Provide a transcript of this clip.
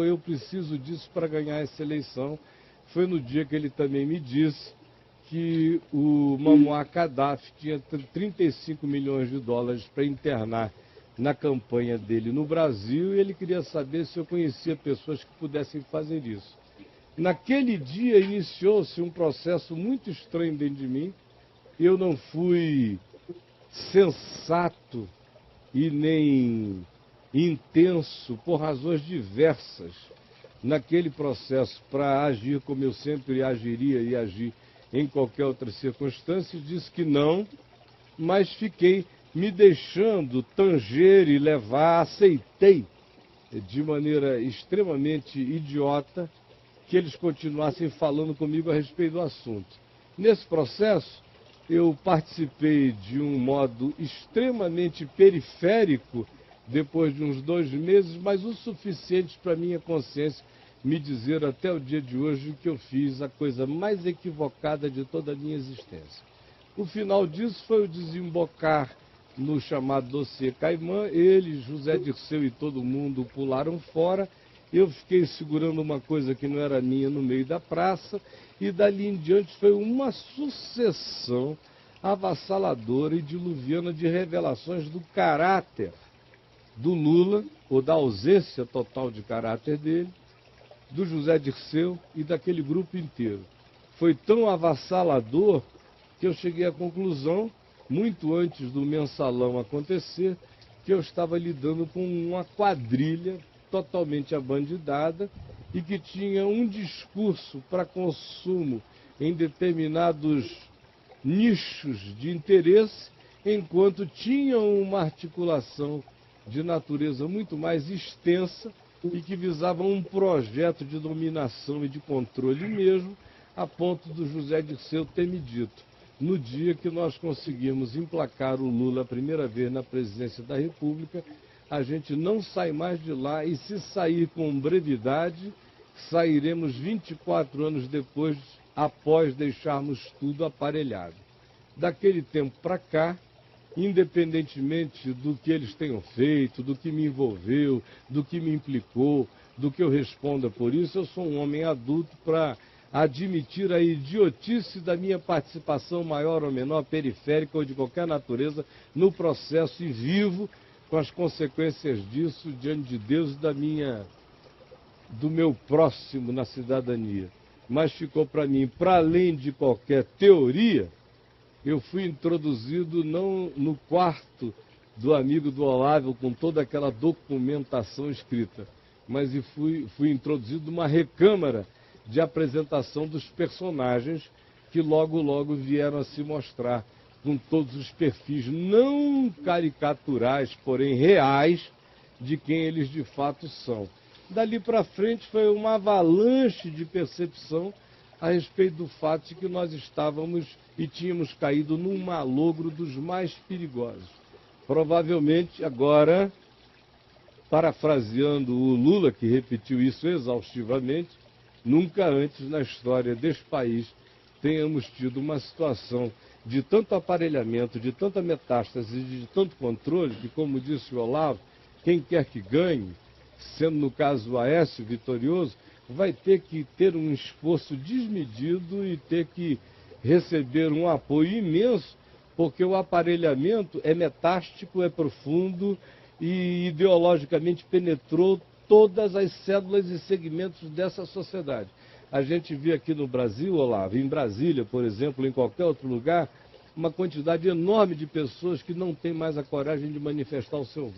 eu preciso disso para ganhar essa eleição. Foi no dia que ele também me disse que o Muammar Gaddafi tinha 35 milhões de dólares para internar na campanha dele no Brasil e ele queria saber se eu conhecia pessoas que pudessem fazer isso. Naquele dia iniciou-se um processo muito estranho dentro de mim. Eu não fui sensato e nem intenso por razões diversas naquele processo para agir como eu sempre agiria e agir em qualquer outra circunstância. Disse que não, mas fiquei me deixando tanger e levar, aceitei de maneira extremamente idiota que eles continuassem falando comigo a respeito do assunto. Nesse processo, eu participei de um modo extremamente periférico, depois de uns 2 meses, mas o suficiente para minha consciência me dizer até o dia de hoje que eu fiz a coisa mais equivocada de toda a minha existência. O final disso foi o desembocar no chamado dossiê Caimã. Ele, José Dirceu e todo mundo pularam fora. Eu fiquei segurando uma coisa que não era minha no meio da praça e dali em diante foi uma sucessão avassaladora e diluviana de revelações do caráter do Lula, ou da ausência total de caráter dele, do José Dirceu e daquele grupo inteiro. Foi tão avassalador que eu cheguei à conclusão, muito antes do mensalão acontecer, que eu estava lidando com uma quadrilha totalmente abandidada e que tinha um discurso para consumo em determinados nichos de interesse, enquanto tinham uma articulação de natureza muito mais extensa e que visava um projeto de dominação e de controle mesmo, a ponto do José Dirceu ter me dito: no dia que nós conseguimos emplacar o Lula a primeira vez na presidência da República, a gente não sai mais de lá e, se sair com brevidade, sairemos 24 anos depois, após deixarmos tudo aparelhado. Daquele tempo para cá, independentemente do que eles tenham feito, do que me envolveu, do que me implicou, do que eu responda por isso, eu sou um homem adulto para admitir a idiotice da minha participação, maior ou menor, periférica ou de qualquer natureza, no processo e vivo com as consequências disso diante de Deus e do meu próximo na cidadania. Mas ficou para mim, para além de qualquer teoria, eu fui introduzido não no quarto do amigo do Olavo com toda aquela documentação escrita, mas fui introduzido numa recâmara de apresentação dos personagens que logo vieram a se mostrar com todos os perfis não caricaturais, porém reais, de quem eles de fato são. Dali para frente foi uma avalanche de percepção a respeito do fato de que nós estávamos e tínhamos caído num malogro dos mais perigosos. Provavelmente agora, parafraseando o Lula, que repetiu isso exaustivamente, nunca antes na história deste país tenhamos tido uma situação de tanto aparelhamento, de tanta metástase, de tanto controle, que, como disse o Olavo, quem quer que ganhe, sendo no caso o Aécio vitorioso, vai ter que ter um esforço desmedido e ter que receber um apoio imenso, porque o aparelhamento é metástico, é profundo e ideologicamente penetrou todas as células e segmentos dessa sociedade. A gente vê aqui no Brasil, Olavo, em Brasília, por exemplo, em qualquer outro lugar, uma quantidade enorme de pessoas que não têm mais a coragem de manifestar o seu voto.